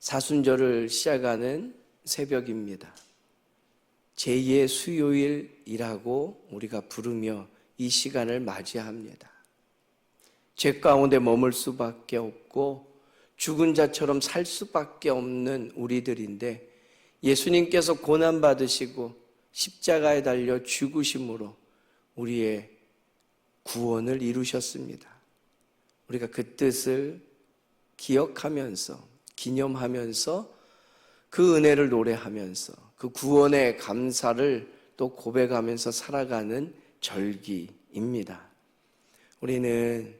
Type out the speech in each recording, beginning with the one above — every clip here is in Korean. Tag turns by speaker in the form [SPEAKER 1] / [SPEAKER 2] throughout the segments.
[SPEAKER 1] 사순절을 시작하는 새벽입니다. 제2의 수요일이라고 우리가 부르며 이 시간을 맞이합니다. 죄 가운데 머물 수밖에 없고 죽은 자처럼 살 수밖에 없는 우리들인데 예수님께서 고난받으시고 십자가에 달려 죽으심으로 우리의 구원을 이루셨습니다. 우리가 그 뜻을 기억하면서 기념하면서 그 은혜를 노래하면서 그 구원의 감사를 또 고백하면서 살아가는 절기입니다. 우리는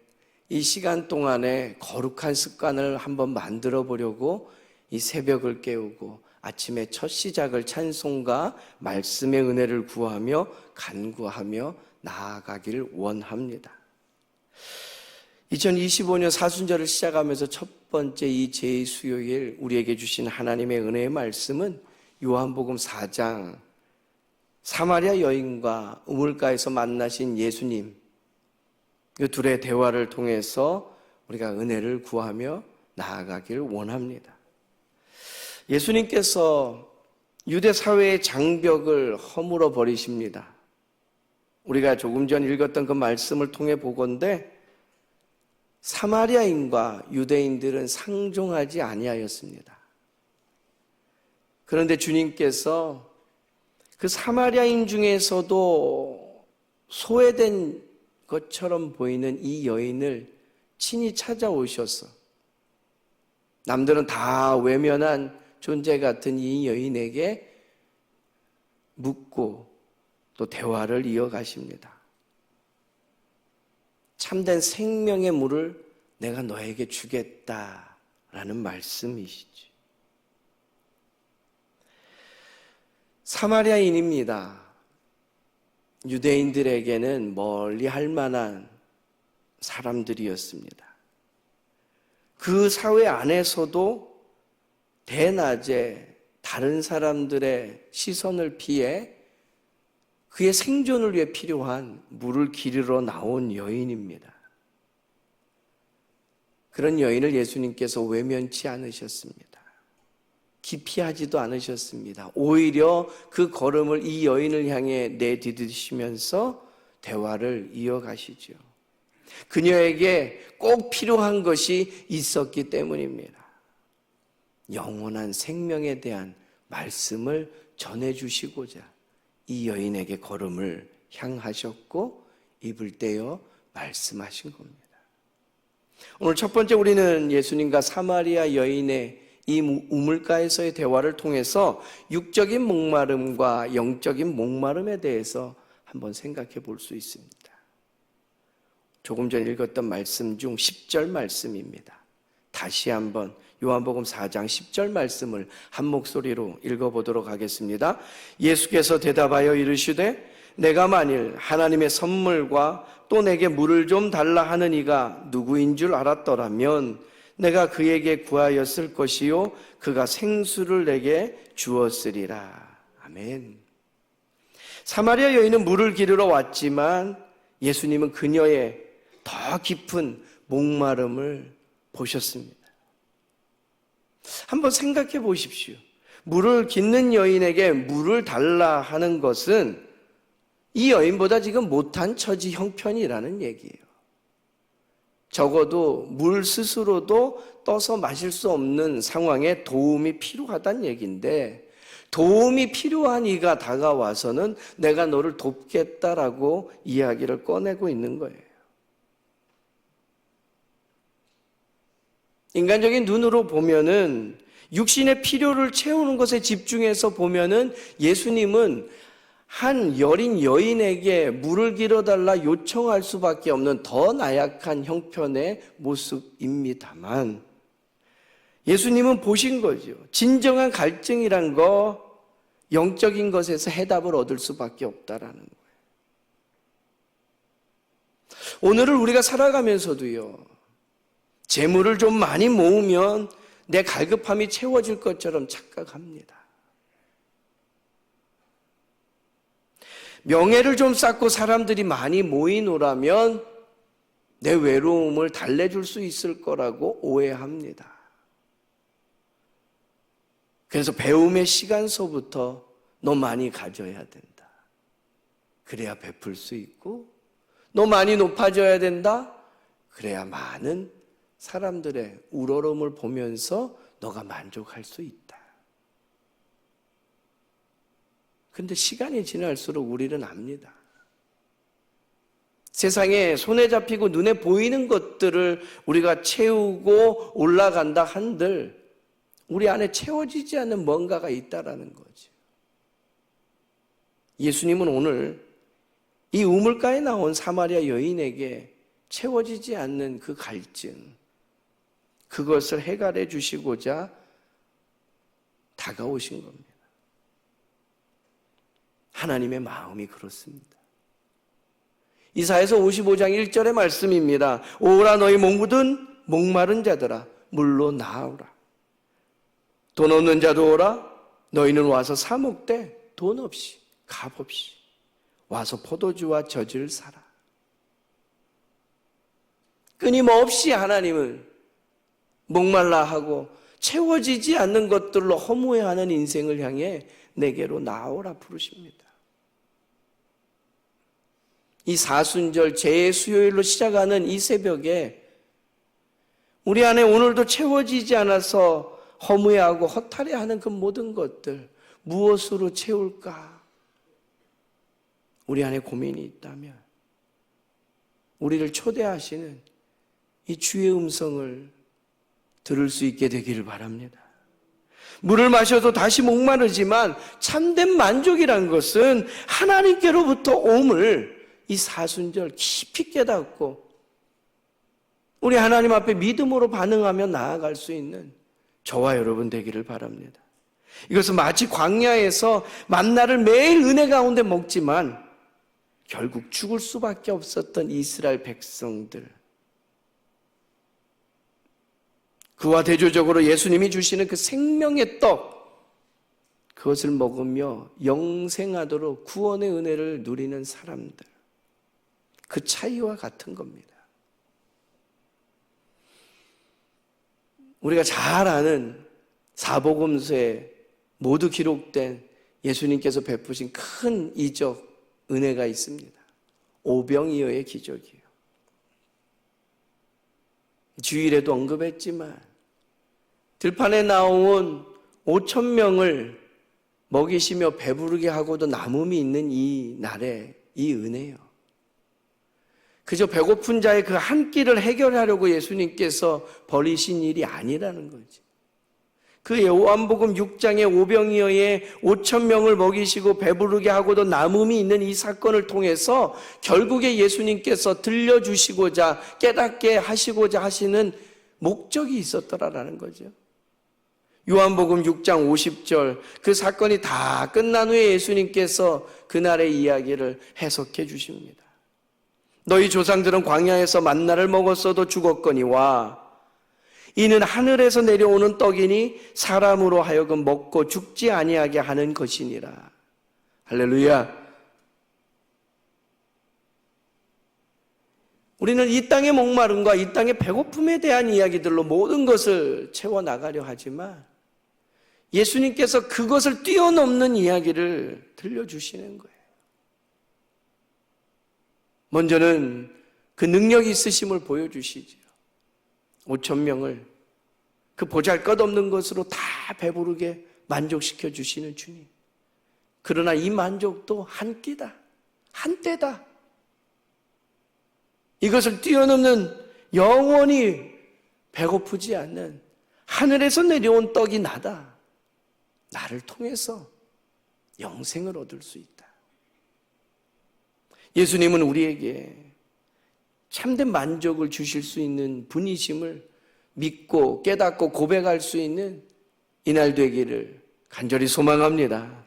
[SPEAKER 1] 이 시간 동안에 거룩한 습관을 한번 만들어 보려고 이 새벽을 깨우고 아침의 첫 시작을 찬송과 말씀의 은혜를 구하며 간구하며 나아가길 원합니다. 2025년 사순절을 시작하면서 첫 번째 이 제2수요일 우리에게 주신 하나님의 은혜의 말씀은 요한복음 4장 사마리아 여인과 우물가에서 만나신 예수님, 이 둘의 대화를 통해서 우리가 은혜를 구하며 나아가길 원합니다. 예수님께서 유대 사회의 장벽을 허물어 버리십니다. 우리가 조금 전 읽었던 그 말씀을 통해 보건대 사마리아인과 유대인들은 상종하지 아니하였습니다. 그런데 주님께서 그 사마리아인 중에서도 소외된 것처럼 보이는 이 여인을 친히 찾아오셔서 남들은 다 외면한 존재 같은 이 여인에게 묻고 또 대화를 이어가십니다. 참된 생명의 물을 내가 너에게 주겠다라는 말씀이시죠. 사마리아인입니다. 유대인들에게는 멀리 할 만한 사람들이었습니다. 그 사회 안에서도 대낮에 다른 사람들의 시선을 피해 그의 생존을 위해 필요한 물을 기르러 나온 여인입니다. 그런 여인을 예수님께서 외면치 않으셨습니다. 기피하지도 않으셨습니다. 오히려 그 걸음을 이 여인을 향해 내디디시면서 대화를 이어가시죠. 그녀에게 꼭 필요한 것이 있었기 때문입니다. 영원한 생명에 대한 말씀을 전해주시고자 이 여인에게 걸음을 향하셨고 입을 떼어 말씀하신 겁니다. 오늘 첫 번째 우리는 예수님과 사마리아 여인의 이 우물가에서의 대화를 통해서 육적인 목마름과 영적인 목마름에 대해서 한번 생각해 볼 수 있습니다. 조금 전 읽었던 말씀 중 10절 말씀입니다. 다시 한번 요한복음 4장 10절 말씀을 한 목소리로 읽어보도록 하겠습니다. 예수께서 대답하여 이르시되 내가 만일 하나님의 선물과 또 내게 물을 좀 달라 하는 이가 누구인 줄 알았더라면 내가 그에게 구하였을 것이요 그가 생수를 내게 주었으리라. 아멘. 사마리아 여인은 물을 기르러 왔지만 예수님은 그녀의 더 깊은 목마름을 보셨습니다. 한번 생각해 보십시오. 물을 깃는 여인에게 물을 달라 하는 것은 이 여인보다 지금 못한 처지 형편이라는 얘기예요. 적어도 물 스스로도 떠서 마실 수 없는 상황에 도움이 필요하다는 얘기인데 도움이 필요한 이가 다가와서는 내가 너를 돕겠다라고 이야기를 꺼내고 있는 거예요. 인간적인 눈으로 보면은 육신의 필요를 채우는 것에 집중해서 보면은 예수님은 한 여린 여인에게 물을 길어달라 요청할 수밖에 없는 더 나약한 형편의 모습입니다만 예수님은 보신 거죠. 진정한 갈증이란 거 영적인 것에서 해답을 얻을 수밖에 없다라는 거예요. 오늘을 우리가 살아가면서도요. 재물을 좀 많이 모으면 내 갈급함이 채워질 것처럼 착각합니다. 명예를 좀 쌓고 사람들이 많이 모이노라면 내 외로움을 달래줄 수 있을 거라고 오해합니다. 그래서 배움의 시간서부터 너 많이 가져야 된다. 그래야 베풀 수 있고, 너 많이 높아져야 된다. 그래야 많은 사람들의 우러러움을 보면서 너가 만족할 수 있다. 근데 시간이 지날수록 우리는 압니다. 세상에 손에 잡히고 눈에 보이는 것들을 우리가 채우고 올라간다 한들 우리 안에 채워지지 않는 뭔가가 있다라는 거죠. 예수님은 오늘 이 우물가에 나온 사마리아 여인에게 채워지지 않는 그 갈증, 그것을 해결해 주시고자 다가오신 겁니다. 하나님의 마음이 그렇습니다. 이사야서 55장 1절의 말씀입니다. 오라 너희 목마른 자들아 물로 나오라. 돈 없는 자도 오라. 너희는 와서 사 먹되 돈 없이 값 없이 와서 포도주와 젖을 사라. 끊임없이 하나님을 목말라 하고 채워지지 않는 것들로 허무해하는 인생을 향해 내게로 나오라 부르십니다. 이 사순절 재수요일로 시작하는 이 새벽에 우리 안에 오늘도 채워지지 않아서 허무해하고 허탈해하는 그 모든 것들 무엇으로 채울까? 우리 안에 고민이 있다면 우리를 초대하시는 이 주의 음성을 들을 수 있게 되기를 바랍니다. 물을 마셔도 다시 목마르지만 참된 만족이란 것은 하나님께로부터 옴을 이 사순절 깊이 깨닫고 우리 하나님 앞에 믿음으로 반응하며 나아갈 수 있는 저와 여러분 되기를 바랍니다. 이것은 마치 광야에서 만나를 매일 은혜 가운데 먹지만 결국 죽을 수밖에 없었던 이스라엘 백성들, 그와 대조적으로 예수님이 주시는 그 생명의 떡, 그것을 먹으며 영생하도록 구원의 은혜를 누리는 사람들, 그 차이와 같은 겁니다. 우리가 잘 아는 사복음서에 모두 기록된 예수님께서 베푸신 큰 이적, 은혜가 있습니다. 오병이어의 기적이에요. 주일에도 언급했지만 들판에 나온 5,000명을 먹이시며 배부르게 하고도 남음이 있는 이 날에 이 은혜요. 그저 배고픈 자의 그 한 끼를 해결하려고 예수님께서 벌이신 일이 아니라는 거지. 그 요한복음 6장의 오병이어의 5,000명을 먹이시고 배부르게 하고도 남음이 있는 이 사건을 통해서 결국에 예수님께서 들려주시고자 깨닫게 하시고자 하시는 목적이 있었더라라는 거죠. 요한복음 6장 50절 그 사건이 다 끝난 후에 예수님께서 그날의 이야기를 해석해 주십니다. 너희 조상들은 광야에서 만나를 먹었어도 죽었거니와 이는 하늘에서 내려오는 떡이니 사람으로 하여금 먹고 죽지 아니하게 하는 것이니라. 할렐루야. 우리는 이 땅의 목마름과 이 땅의 배고픔에 대한 이야기들로 모든 것을 채워나가려 하지만 예수님께서 그것을 뛰어넘는 이야기를 들려주시는 거예요. 먼저는 그 능력이 있으심을 보여주시죠. 5,000명을 그 보잘것없는 것으로 다 배부르게 만족시켜 주시는 주님. 그러나 이 만족도 한 끼다, 한 때다. 이것을 뛰어넘는 영원히 배고프지 않는 하늘에서 내려온 떡이 나다. 나를 통해서 영생을 얻을 수 있다. 예수님은 우리에게 참된 만족을 주실 수 있는 분이심을 믿고 깨닫고 고백할 수 있는 이날 되기를 간절히 소망합니다.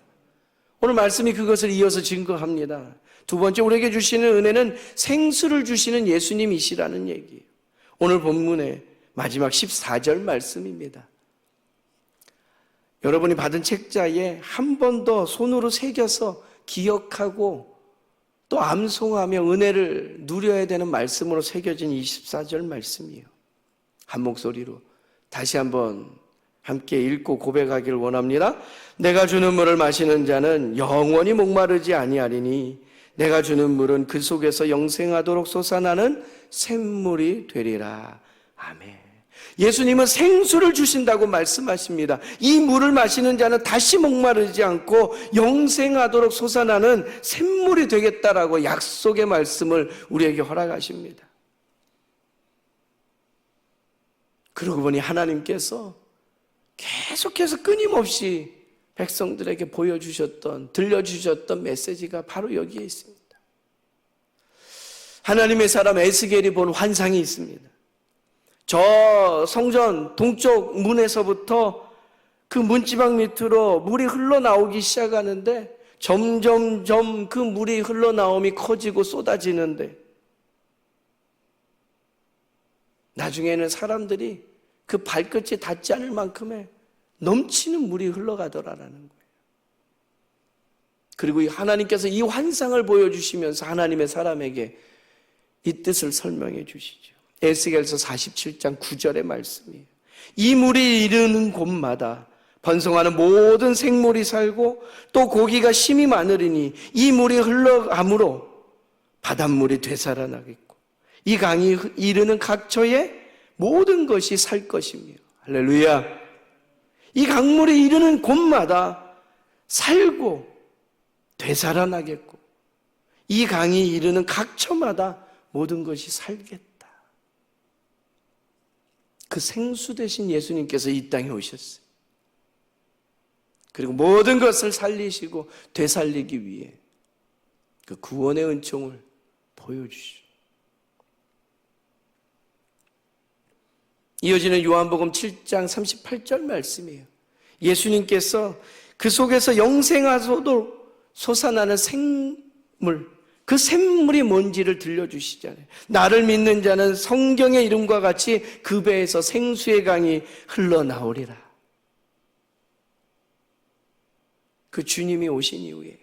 [SPEAKER 1] 오늘 말씀이 그것을 이어서 증거합니다. 두 번째, 우리에게 주시는 은혜는 생수를 주시는 예수님이시라는 얘기예요. 오늘 본문의 마지막 14절 말씀입니다. 여러분이 받은 책자에 한 번 더 손으로 새겨서 기억하고 또 암송하며 은혜를 누려야 되는 말씀으로 새겨진 24절 말씀이에요. 한 목소리로 다시 한번 함께 읽고 고백하길 원합니다. 내가 주는 물을 마시는 자는 영원히 목마르지 아니하리니 내가 주는 물은 그 속에서 영생하도록 솟아나는 샘물이 되리라. 아멘. 예수님은 생수를 주신다고 말씀하십니다. 이 물을 마시는 자는 다시 목마르지 않고 영생하도록 솟아나는 샘물이 되겠다라고 약속의 말씀을 우리에게 허락하십니다. 그러고 보니 하나님께서 계속해서 끊임없이 백성들에게 보여주셨던, 들려주셨던 메시지가 바로 여기에 있습니다. 하나님의 사람 에스겔이 본 환상이 있습니다. 저 성전 동쪽 문에서부터 그 문지방 밑으로 물이 흘러나오기 시작하는데 점점점 그 물이 흘러나옴이 커지고 쏟아지는데 나중에는 사람들이 그 발끝이 닿지 않을 만큼의 넘치는 물이 흘러가더라라는 거예요. 그리고 하나님께서 이 환상을 보여주시면서 하나님의 사람에게 이 뜻을 설명해 주시죠. 에스겔서 47장 9절의 말씀이에요. 이 물이 이르는 곳마다 번성하는 모든 생물이 살고 또 고기가 심이 많으리니 이 물이 흘러감으로 바닷물이 되살아나겠고 이 강이 이르는 각처에 모든 것이 살 것이며 할렐루야. 이 강물이 이르는 곳마다 살고 되살아나겠고 이 강이 이르는 각처마다 모든 것이 살겠다. 그 생수 되신 예수님께서 이 땅에 오셨어요. 그리고 모든 것을 살리시고 되살리기 위해 그 구원의 은총을 보여주시죠. 이어지는 요한복음 7장 38절 말씀이에요. 예수님께서 그 속에서 영생하도록 솟아나는 생물, 그 샘물이 뭔지를 들려주시잖아요. 나를 믿는 자는 성경의 이름과 같이 그 배에서 생수의 강이 흘러나오리라. 그 주님이 오신 이후에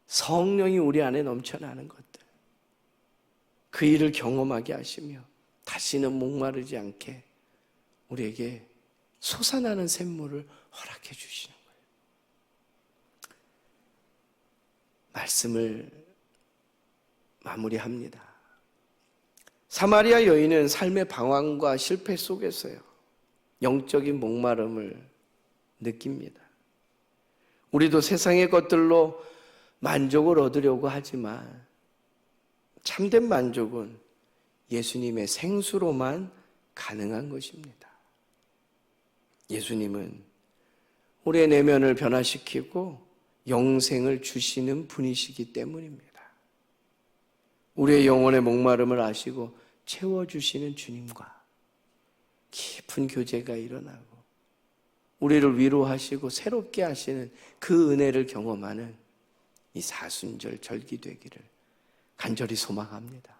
[SPEAKER 1] 성령이 우리 안에 넘쳐나는 것들, 그 일을 경험하게 하시며 다시는 목마르지 않게 우리에게 솟아나는 샘물을 허락해 주시는 거예요. 말씀을 마무리합니다. 사마리아 여인은 삶의 방황과 실패 속에서요, 영적인 목마름을 느낍니다. 우리도 세상의 것들로 만족을 얻으려고 하지만 참된 만족은 예수님의 생수로만 가능한 것입니다. 예수님은 우리의 내면을 변화시키고 영생을 주시는 분이시기 때문입니다. 우리의 영혼의 목마름을 아시고 채워주시는 주님과 깊은 교제가 일어나고 우리를 위로하시고 새롭게 하시는 그 은혜를 경험하는 이 사순절 절기 되기를 간절히 소망합니다.